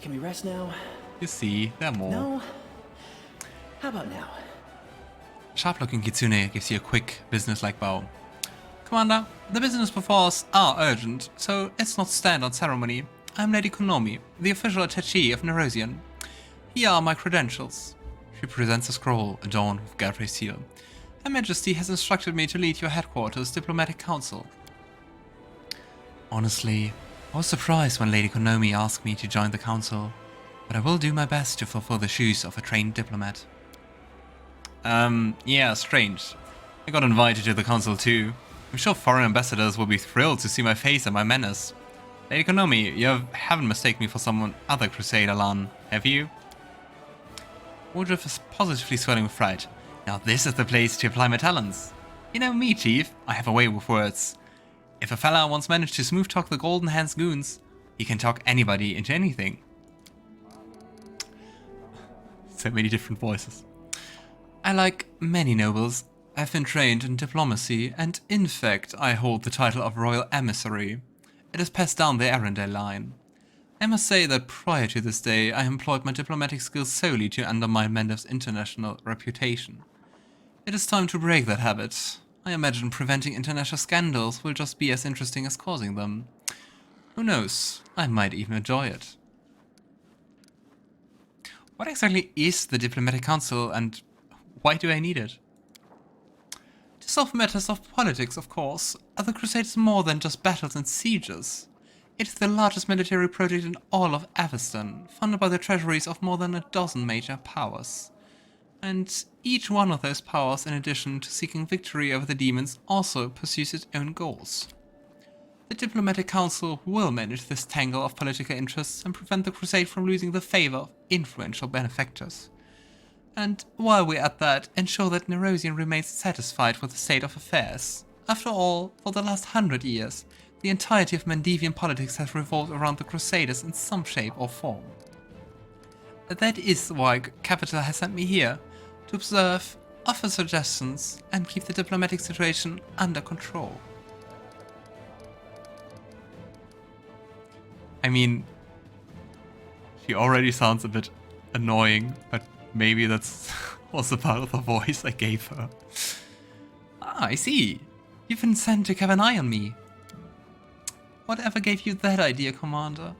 Can we rest now? You see, there are more. No? How about now? Sharp-looking Kitsune gives you a quick, business-like bow. Commander, the business before us are urgent, so let's not stand on ceremony. I'm Lady Konomi, the official attaché of Nerosian. Here are my credentials. She presents a scroll adorned with Godfrey's seal. Her Majesty has instructed me to lead your headquarters' diplomatic council. Honestly, I was surprised when Lady Konomi asked me to join the council, but I will do my best to fulfill the shoes of a trained diplomat. Yeah, strange. I got invited to the council too. I'm sure foreign ambassadors will be thrilled to see my face and my manners. Lady Konomi, you haven't mistaken me for someone other Crusader Lann, have you? Woljif is positively swelling with fright. Now this is the place to apply my talents. You know me, Chief. I have a way with words. If a fella once managed to smooth talk the Golden Hands goons, he can talk anybody into anything. So many different voices. I, like many nobles, have been trained in diplomacy, and in fact I hold the title of Royal Emissary. It is passed down the Arendelle line. I must say that prior to this day I employed my diplomatic skills solely to undermine Mendev's international reputation. It is time to break that habit. I imagine preventing international scandals will just be as interesting as causing them. Who knows, I might even enjoy it. What exactly is the Diplomatic Council and why do I need it? To solve matters of politics, of course, the Crusade is more than just battles and sieges. It is the largest military project in all of Aveston, funded by the treasuries of more than a dozen major powers. And each one of those powers, in addition to seeking victory over the demons, also pursues its own goals. The Diplomatic Council will manage this tangle of political interests and prevent the Crusade from losing the favor of influential benefactors. And while we're at that, ensure that Nerosian remains satisfied with the state of affairs. After all, for the last 100 years, the entirety of Mendevian politics has revolved around the Crusaders in some shape or form. That is why Capital has sent me here, to observe, offer suggestions, and keep the diplomatic situation under control. I mean, she already sounds a bit annoying, but maybe that's also part of the voice I gave her. Ah, I see. You've been sent to keep an eye on me. Whatever gave you that idea, Commander?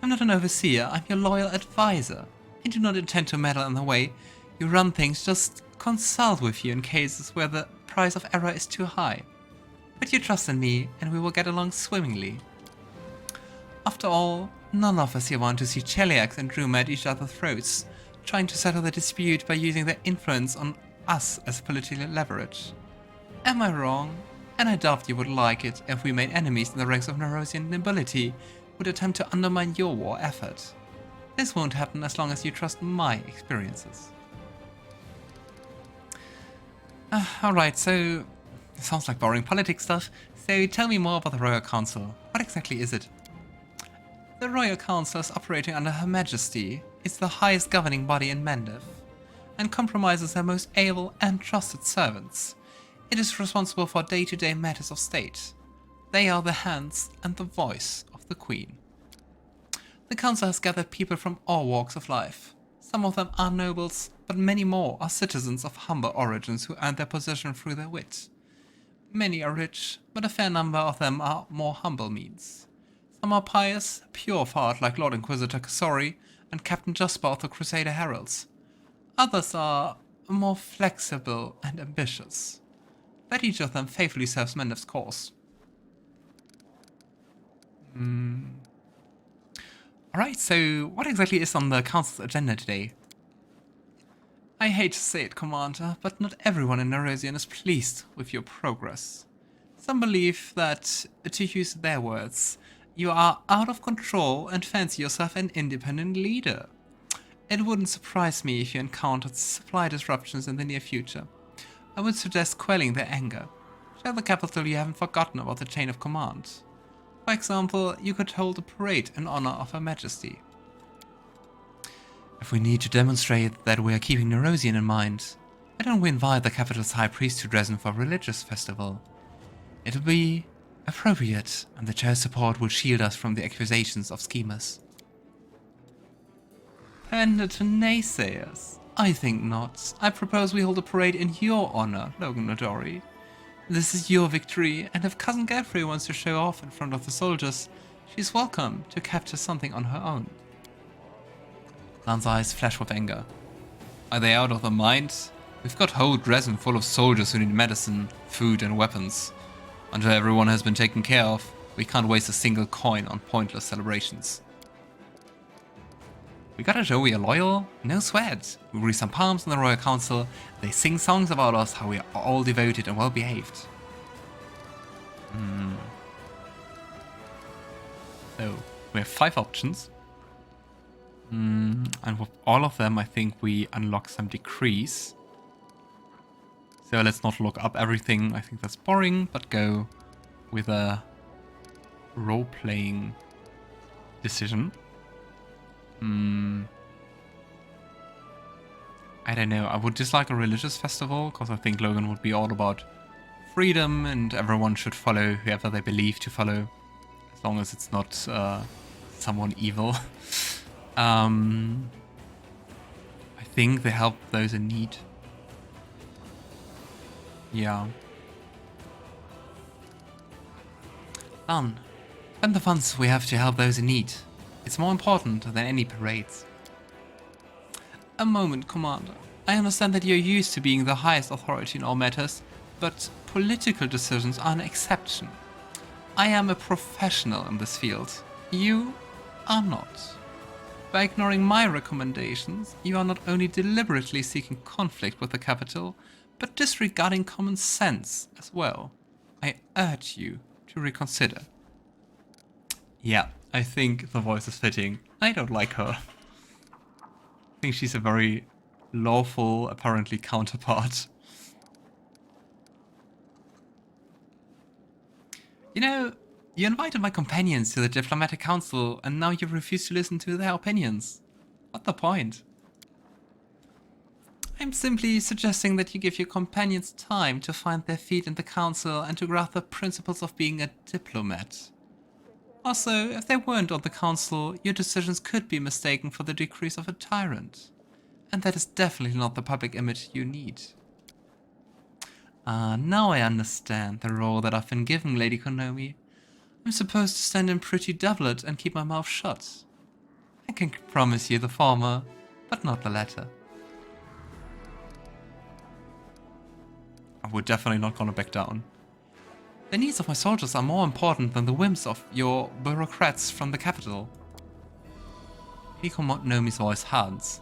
I'm not an overseer, I'm your loyal advisor. I do not intend to meddle in the way you run things, just consult with you in cases where the price of error is too high. Put your trust in me, and we will get along swimmingly. After all, none of us here want to see Cheliacs and Drume at each other's throats, trying to settle the dispute by using their influence on us as political leverage. Am I wrong? And I doubt you would like it if we made enemies in the ranks of Nerosian nobility would attempt to undermine your war effort. This won't happen as long as you trust my experiences. Alright, so it sounds like boring politics stuff, so tell me more about the Royal Council. What exactly is it? The Royal Council is operating under Her Majesty. It's the highest governing body in Mendev, and compromises her most able and trusted servants. It is responsible for day-to-day matters of state. They are the hands and the voice of the Queen. The Council has gathered people from all walks of life. Some of them are nobles, but many more are citizens of humble origins who earned their position through their wit. Many are rich, but a fair number of them are more humble means. Some are pious, pure of heart like Lord Inquisitor Kasori and Captain Jasper of the Crusader Heralds. Others are more flexible and ambitious. But each of them faithfully serves Mendev's cause. Alright, so what exactly is on the Council's agenda today? I hate to say it, Commander, but not everyone in Nerosian is pleased with your progress. Some believe that, to use their words, you are out of control and fancy yourself an independent leader. It wouldn't surprise me if you encountered supply disruptions in the near future. I would suggest quelling their anger. Tell the capital you haven't forgotten about the chain of command. For example, you could hold a parade in honor of Her Majesty. If we need to demonstrate that we are keeping Nerosian in mind, why don't we invite the capital's high priest to Drezen for a religious festival? It'll be appropriate, and the chair's support will shield us from the accusations of schemers. pander to naysayers? I think not. I propose we hold a parade in your honor, Logan Aldori. This is your victory, and if Cousin Geoffrey wants to show off in front of the soldiers, she's welcome to capture something on her own. Lann's eyes flash with anger. Are they out of their minds? We've got whole Drezen full of soldiers who need medicine, food and weapons. Until everyone has been taken care of, we can't waste a single coin on pointless celebrations. We gotta show we are loyal? No sweat. We raise some palms in the Royal Council, they sing songs about us, how we are all devoted and well behaved. So, we have 5 options. And with all of them, I think we unlock some decrees. So let's not look up everything, I think that's boring, but go with a role-playing decision. I don't know, I would dislike a religious festival, because I think Logan would be all about freedom and everyone should follow whoever they believe to follow, as long as it's not someone evil. I think they help those in need. Yeah. Lann, spend the funds we have to help those in need. It's more important than any parades. A moment, Commander. I understand that you're used to being the highest authority in all matters, but political decisions are an exception. I am a professional in this field. You are not. By ignoring my recommendations, you are not only deliberately seeking conflict with the capital, but disregarding common sense as well. I urge you to reconsider. Yeah, I think the voice is fitting. I don't like her. I think she's a very lawful, apparently, counterpart. You know, you invited my companions to the diplomatic council and now you refuse to listen to their opinions. What the point? I'm simply suggesting that you give your companions time to find their feet in the council and to grasp the principles of being a diplomat. Also, if they weren't on the council, your decisions could be mistaken for the decrees of a tyrant. And that is definitely not the public image you need. Now I understand the role that I've been given, Lady Konomi. I'm supposed to stand in pretty doublet and keep my mouth shut. I can promise you the former, but not the latter. We're definitely not gonna back down. The needs of my soldiers are more important than the whims of your bureaucrats from the capital. Lady Konomi's voice hards.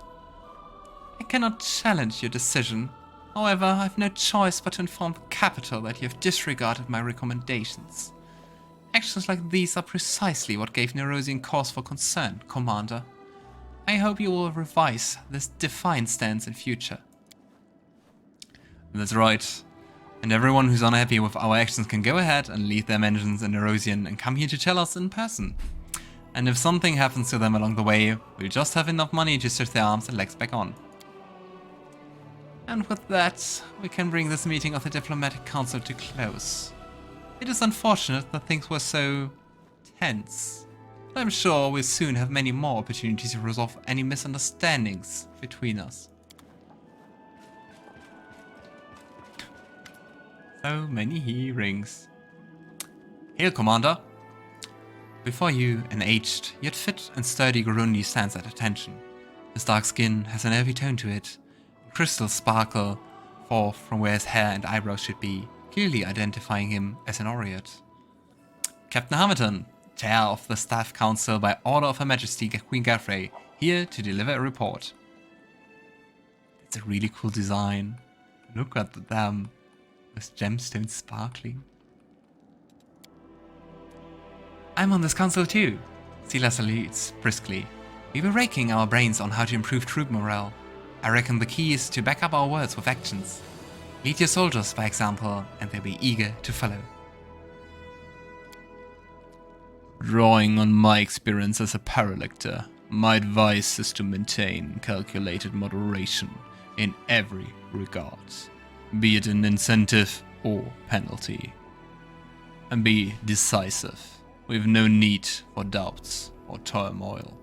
I cannot challenge your decision. However, I have no choice but to inform the capital that you have disregarded my recommendations. Actions like these are precisely what gave Nerosian cause for concern, Commander. I hope you will revise this defiant stance in future. That's right. And everyone who's unhappy with our actions can go ahead and leave their mentions in Nerosian and come here to tell us in person. And if something happens to them along the way, we'll just have enough money to stitch their arms and legs back on. And with that, we can bring this meeting of the Diplomatic Council to close. It is unfortunate that things were so tense, but I'm sure we'll soon have many more opportunities to resolve any misunderstandings between us. So many hearings. Hail, Commander! Before you, an aged, yet fit and sturdy Gurundi stands at attention. His dark skin has an earthy tone to it. Crystals sparkle forth from where his hair and eyebrows should be, clearly identifying him as an Oriot. Captain Hamilton, Chair of the Staff Council by order of Her Majesty Queen Geoffrey, here to deliver a report. It's a really cool design. Look at them. With gemstones sparkling. I'm on this council too. Seelah salutes briskly. We were raking our brains on how to improve troop morale. I reckon the key is to back up our words with actions. Lead your soldiers by example, and they'll be eager to follow. Drawing on my experience as a paralector, my advice is to maintain calculated moderation in every regard. Be it an incentive or penalty. And be decisive. We have no need for doubts or turmoil.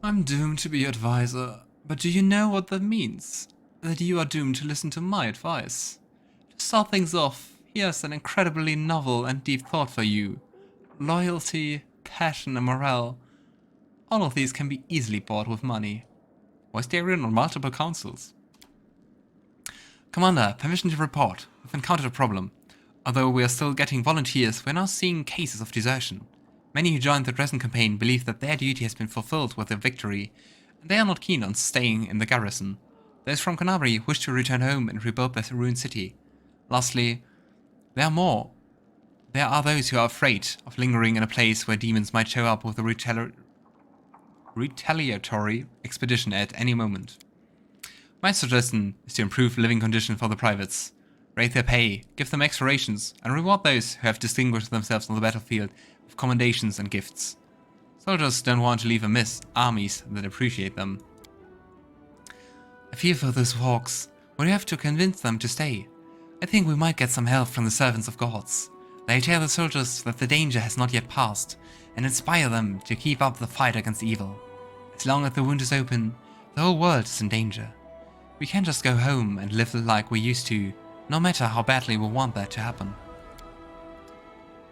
I'm doomed to be your advisor, but do you know what that means? That you are doomed to listen to my advice. To start things off, here's an incredibly novel and deep thought for you. Loyalty, passion, and morale. All of these can be easily bought with money. Why is Daeran on multiple councils? Commander, permission to report. We've encountered a problem. Although we are still getting volunteers, we're now seeing cases of desertion. Many who joined the Drezen campaign believe that their duty has been fulfilled with their victory, and they are not keen on staying in the garrison. Those from Kenabres wish to return home and rebuild their ruined city. Lastly, there are those who are afraid of lingering in a place where demons might show up with a retaliatory expedition at any moment. My suggestion is to improve living conditions for the privates, raise their pay, give them extra rations, and reward those who have distinguished themselves on the battlefield with commendations and gifts. Soldiers don't want to leave amiss armies that appreciate them. I fear for those hawks, but we have to convince them to stay. I think we might get some help from the servants of gods. They tell the soldiers that the danger has not yet passed, and inspire them to keep up the fight against evil. As long as the wound is open, the whole world is in danger. We can't just go home and live like we used to, no matter how badly we want that to happen.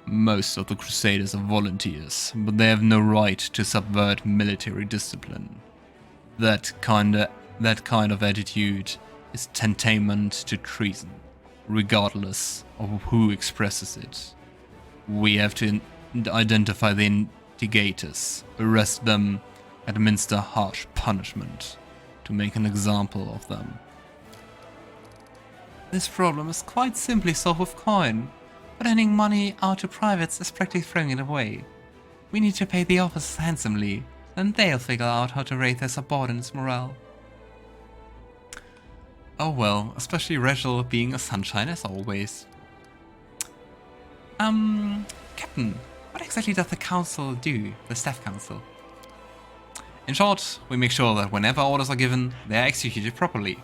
Most of the Crusaders are volunteers, but they have no right to subvert military discipline. That kind of attitude is tantamount to treason, regardless of who expresses it. We have to identify the instigators, arrest them, and administer harsh punishment to make an example of them. This problem is quite simply solved with coin, but handing money out to privates is practically throwing it away. We need to pay the officers handsomely, then they'll figure out how to raise their subordinates' morale. Oh well, especially Regill being a sunshine as always. Captain, what exactly does the council do, the staff council? In short, we make sure that whenever orders are given, they are executed properly.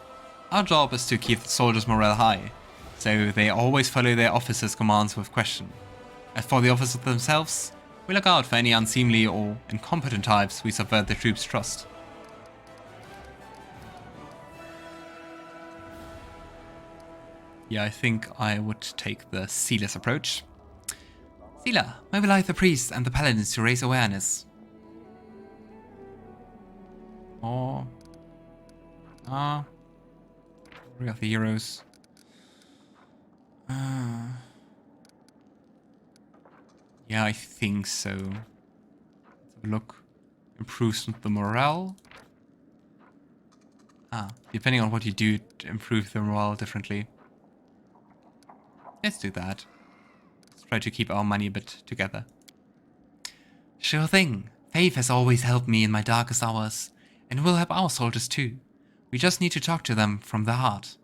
Our job is to keep the soldiers' morale high, so they always follow their officers' commands with question. As for the officers themselves, we look out for any unseemly or incompetent types who subvert the troops' trust. Yeah, I think I would take the Seelah's approach. Seelah, mobilize the priests and the paladins to raise awareness. Or... we got the heroes. Yeah, I think so. Let's have a look. Improves the morale. Depending on what you do, to improve the morale differently. Let's do that. Let's try to keep our money a bit together. Sure thing. Faith has always helped me in my darkest hours, and will help our soldiers too. We just need to talk to them from the heart.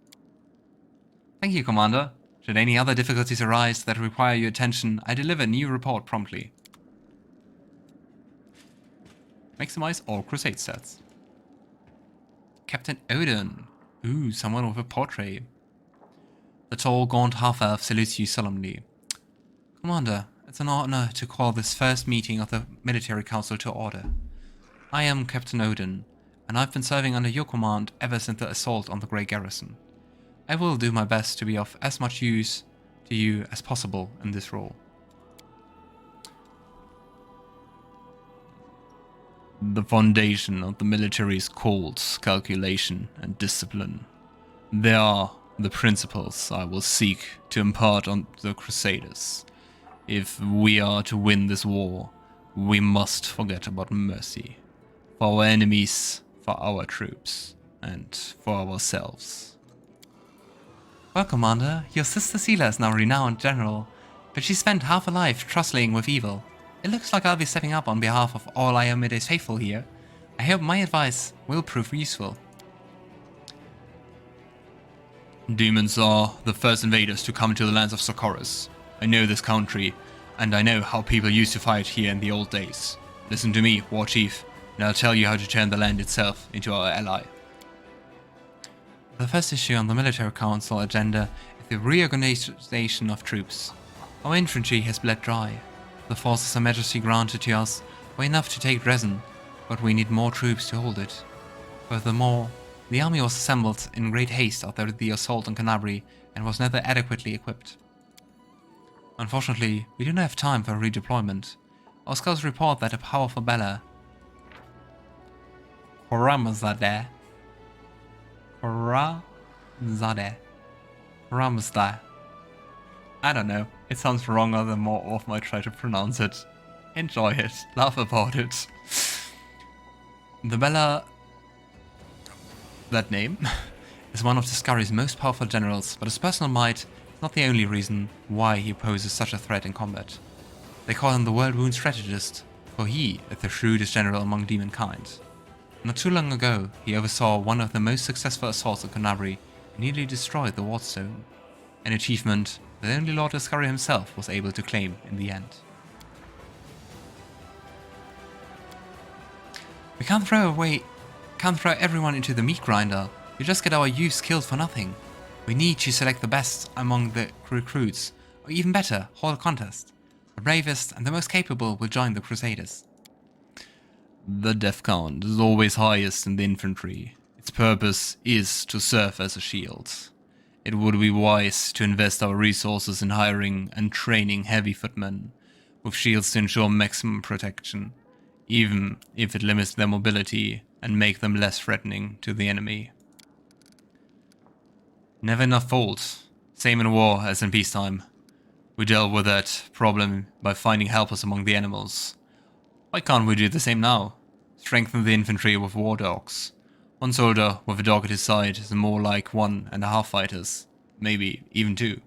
Thank you, Commander. Should any other difficulties arise that require your attention, I deliver a new report promptly. Maximize all Crusade stats. Captain Odin. Ooh, someone with a portrait. The tall, gaunt half-elf salutes you solemnly. Commander, it's an honor to call this first meeting of the Military Council to order. I am Captain Odin, and I've been serving under your command ever since the assault on the Grey Garrison. I will do my best to be of as much use to you as possible in this role. The foundation of the military is called calculation and discipline. They are the principles I will seek to impart on the Crusaders. If we are to win this war, we must forget about mercy. For our enemies, for our troops, and for ourselves. Well, Commander, your sister Seelah is now a renowned general, but she spent half her life trustling with evil. It looks like I'll be stepping up on behalf of all iomedae's faithful here. I hope my advice will prove useful. Demons are the first invaders to come to the lands of Sarkorian. I know this country, and I know how people used to fight here in the old days. Listen to me, War Chief, and I'll tell you how to turn the land itself into our ally. The first issue on the Military Council agenda is the reorganization of troops. Our infantry has bled dry. The forces Her Majesty granted to us were enough to take Drezen, but we need more troops to hold it. Furthermore, the army was assembled in great haste after the assault on Kenabres and was never adequately equipped. Unfortunately, we do not have time for redeployment. Our scouts report that a powerful Bella Ramazadeh. I don't know. It sounds wronger the more often I try to pronounce it. Enjoy it. Laugh about it. The Bella... that name is one of Deskari's most powerful generals, but his personal might is not the only reason why he poses such a threat in combat. They call him the Worldwound strategist, for he is the shrewdest general among demonkind. Not too long ago, he oversaw one of the most successful assaults on Kenabres and nearly destroyed the Wardstone, an achievement that only Lord Deskari himself was able to claim in the end. We can't throw everyone into the meat grinder. We just get our youths killed for nothing. We need to select the best among the recruits, or even better, hold a contest. The bravest and the most capable will join the Crusaders. The death count is always highest in the infantry. Its purpose is to serve as a shield. It would be wise to invest our resources in hiring and training heavy footmen with shields to ensure maximum protection, even if it limits their mobility and make them less threatening to the enemy. Never enough fault. Same in war as in peacetime. We dealt with that problem by finding helpers among the animals. Why can't we do the same now? Strengthen the infantry with war dogs. One soldier with a dog at his side is more like 1.5 fighters. Maybe even 2.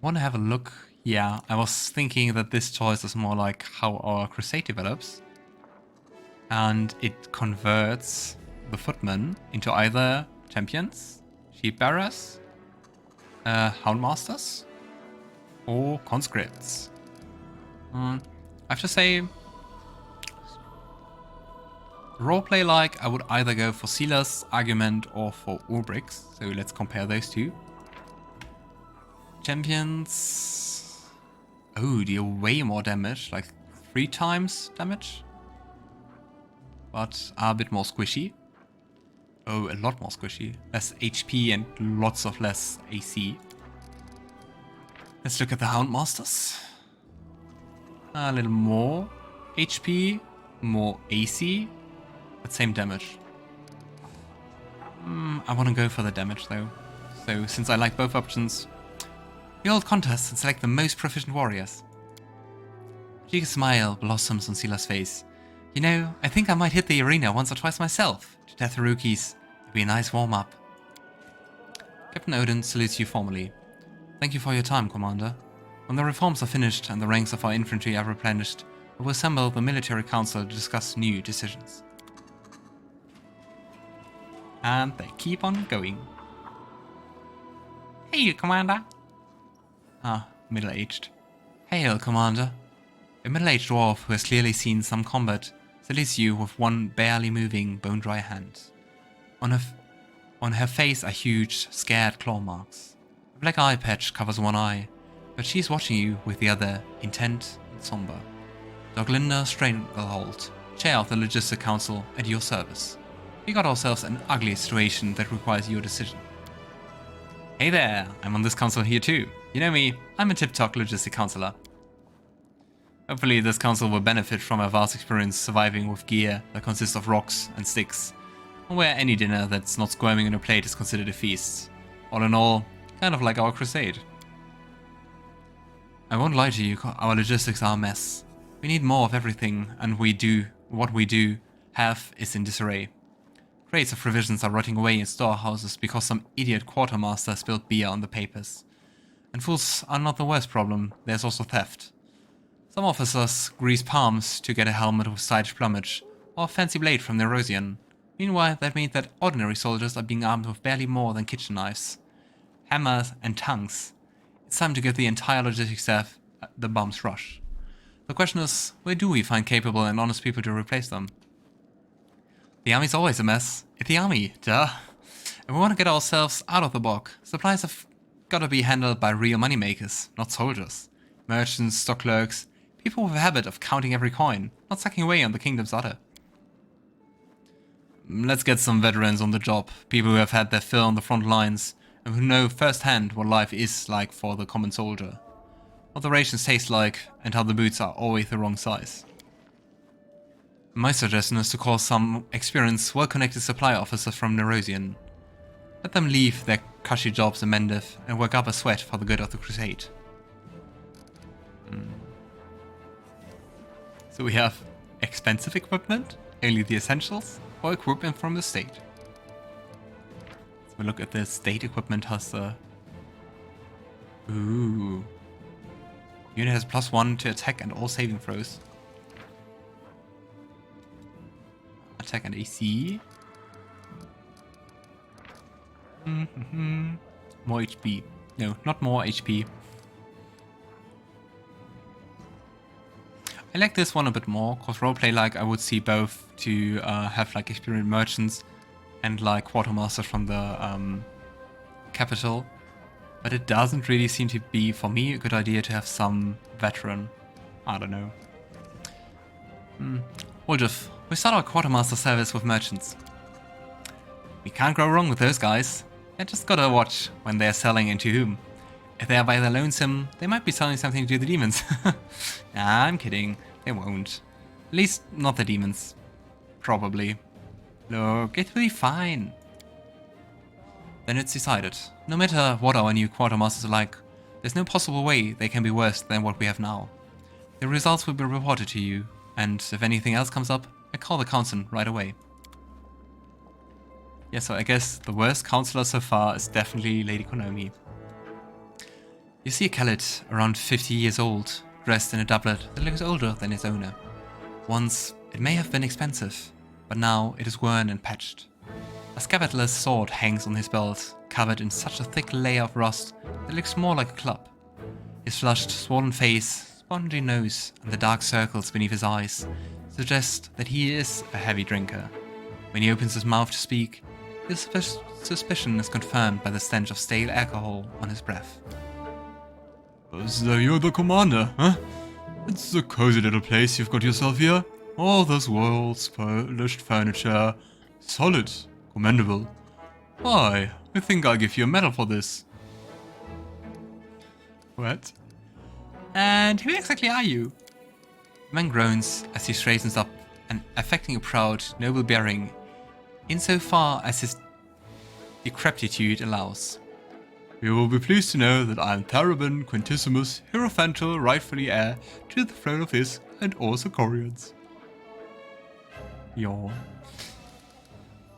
Want to have a look? Yeah, I was thinking that this choice is more like how our Crusade develops. And it converts the footmen into either champions, sheep bearers, houndmasters, or conscripts. I have to say, roleplay like, I would either go for Seelah's argument or for Ulbrig's, so let's compare those two. Champions, oh, deal way more damage, like 3 times damage, but are a bit more squishy. Oh, a lot more squishy. Less HP and lots of less AC. Let's look at the Houndmasters. A little more HP, more AC, but same damage. I want to go for the damage though. So since I like both options, we hold contests and select the most proficient warriors. A cheeky smile blossoms on Seelah's face. You know, I think I might hit the arena once or twice myself. To death the rookies, it'd be a nice warm-up. Captain Odin salutes you formally. Thank you for your time, Commander. When the reforms are finished and the ranks of our infantry are replenished, we will assemble the military council to discuss new decisions. And they keep on going. Hey, Commander. Ah, middle-aged. Hail, Commander. A middle-aged dwarf who has clearly seen some combat salutes you with one barely moving, bone-dry hand. On her face are huge, scared claw marks. A black eye patch covers one eye, but she's watching you with the other, intent and somber. Doglinda Stranglehold, chair of the Logistic Council, at your service. We got ourselves an ugly situation that requires your decision. Hey there, I'm on this council here too. You know me, I'm a tip-top logistic counselor. Hopefully this council will benefit from our vast experience surviving with gear that consists of rocks and sticks, and where any dinner that's not squirming on a plate is considered a feast. All in all, kind of like our Crusade. I won't lie to you, our logistics are a mess. We need more of everything, and what we do have is in disarray. Crates of provisions are rotting away in storehouses because some idiot quartermaster spilled beer on the papers. And fools are not the worst problem, there's also theft. Some officers grease palms to get a helmet with side plumage, or a fancy blade from the Erosian. Meanwhile, that means that ordinary soldiers are being armed with barely more than kitchen knives, hammers and tongues. It's time to give the entire logistics staff the bum's rush. The question is, where do we find capable and honest people to replace them? The army's always a mess. It's the army, duh. And we want to get ourselves out of the bog. Supplies gotta be handled by real moneymakers, not soldiers. Merchants, stock clerks, people with a habit of counting every coin, not sucking away on the kingdom's udder. Let's get some veterans on the job, people who have had their fill on the front lines, and who know firsthand what life is like for the common soldier. What the rations taste like, and how the boots are always the wrong size. My suggestion is to call some experienced, well-connected supply officers from Nerosian. Let them leave their cushy jobs in Mendiv and work up a sweat for the good of the Crusade. So we have expensive equipment, only the essentials, or equipment from the state. Let's have a look at the state equipment has the... Ooh. Unit has +1 to attack and all saving throws. Attack and AC. More HP. No, not more HP. I like this one a bit more, cause roleplay like I would see both to have like experienced merchants and like quartermasters from the capital. But it doesn't really seem to be, for me, a good idea to have some veteran. I don't know. Woljif, we start our quartermaster service with merchants. We can't go wrong with those guys. I just gotta watch when they're selling and to whom. If they are by the lonesome, they might be selling something to the demons. Nah, I'm kidding. They won't. At least not the demons. Probably. Look, it will be fine. Then it's decided. No matter what our new quartermasters are like, there's no possible way they can be worse than what we have now. The results will be reported to you, and if anything else comes up, I call the council right away. Yeah, so I guess the worst counselor so far is definitely Lady Konomi. You see a Khalid, around 50 years old, dressed in a doublet that looks older than its owner. Once, it may have been expensive, but now it is worn and patched. A scabbardless sword hangs on his belt, covered in such a thick layer of rust that it looks more like a club. His flushed, swollen face, spongy nose, and the dark circles beneath his eyes suggest that he is a heavy drinker. When he opens his mouth to speak, his suspicion is confirmed by the stench of stale alcohol on his breath. So you're the commander, huh? It's a cozy little place you've got yourself here. All those walls, polished furniture, solid, commendable. Why, I think I'll give you a medal for this. What? And who exactly are you? The man groans as he straightens up and affecting a proud, noble bearing, insofar as his decrepitude allows. You will be pleased to know that I am Tharaben Quintissimus, Hierophantral, rightfully heir to the throne of his and all Sarkorians. Yawn.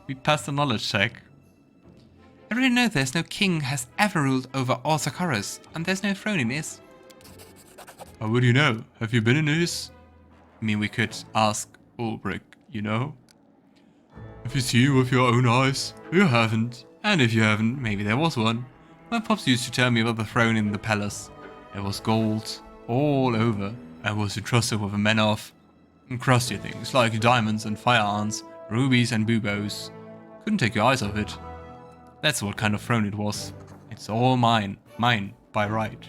We passed the knowledge check. I really know there's no king has ever ruled over all Sarkoris, and there's no throne in his. How would you know? Have you been in his? I mean, we could ask Ulbrig, you know? Have you seen with your own eyes? You haven't. And if you haven't, maybe there was one. My pops used to tell me about the throne in the palace. There was gold all over. I was entrusted with a men of crusty things like diamonds and firearms, rubies and buboes. Couldn't take your eyes off it. That's what kind of throne it was. It's all mine. Mine by right.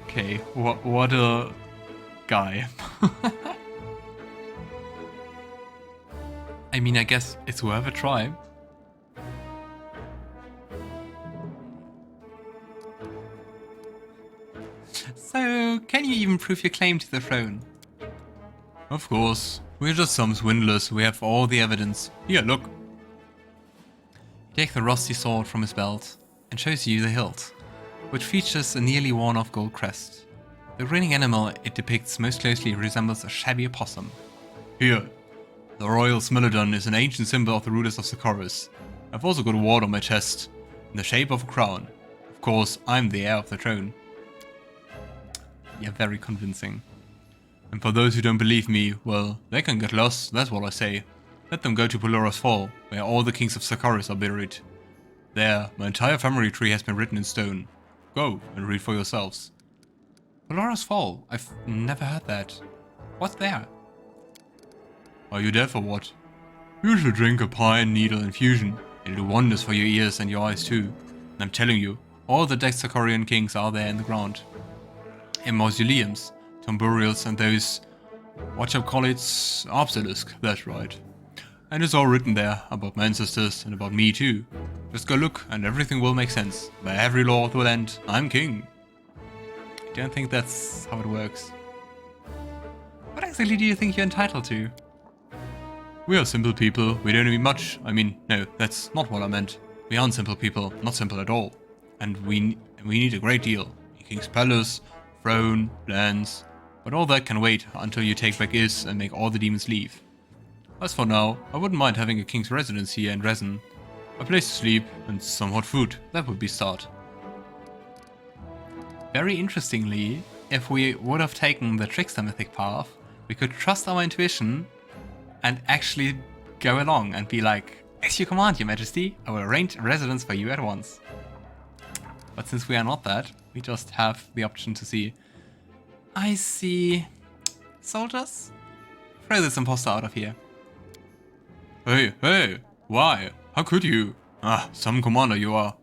Okay, what a guy. I mean, I guess it's worth a try. So, can you even prove your claim to the throne? Of course. We're just some swindlers who have all the evidence. Here, look. He takes the rusty sword from his belt and shows you the hilt, which features a nearly worn-off gold crest. The grinning animal it depicts most closely resembles a shabby opossum. Here. The royal Smilodon is an ancient symbol of the rulers of Sarkoris. I've also got a ward on my chest, in the shape of a crown. Of course, I'm the heir of the throne. Yeah, very convincing. And for those who don't believe me, well, they can get lost, that's what I say. Let them go to Polaris Fall, where all the kings of Sarkoris are buried. There, my entire family tree has been written in stone. Go and read for yourselves. Polaris Fall? I've never heard that. What's there? Are you there for what? You should drink a pine needle infusion. It'll do wonders for your ears and your eyes too. And I'm telling you, all the Sarkorian kings are there in the ground. In mausoleums, tomb burials, and those, call it, obelisk, that's right. And it's all written there, about my ancestors and about me too. Just go look and everything will make sense. By every law of the land, I'm king. I don't think that's how it works. What exactly do you think you're entitled to? We are simple people, we don't need much. I mean, no, that's not what I meant. We aren't simple people, not simple at all. And we need a great deal. A king's palace, throne, lands. But all that can wait until you take back Is and make all the demons leave. As for now, I wouldn't mind having a king's residence here in Drezen. A place to sleep and some hot food, that would be a start. Very interestingly, if we would have taken the trickster mythic path, we could trust our intuition and actually go along and be like, as you command, your majesty, I will arrange a residence for you at once. But since we are not that, we just have the option to see. I see. Soldiers? Throw this imposter out of here. Hey, why? How could you? Ah, some commander you are.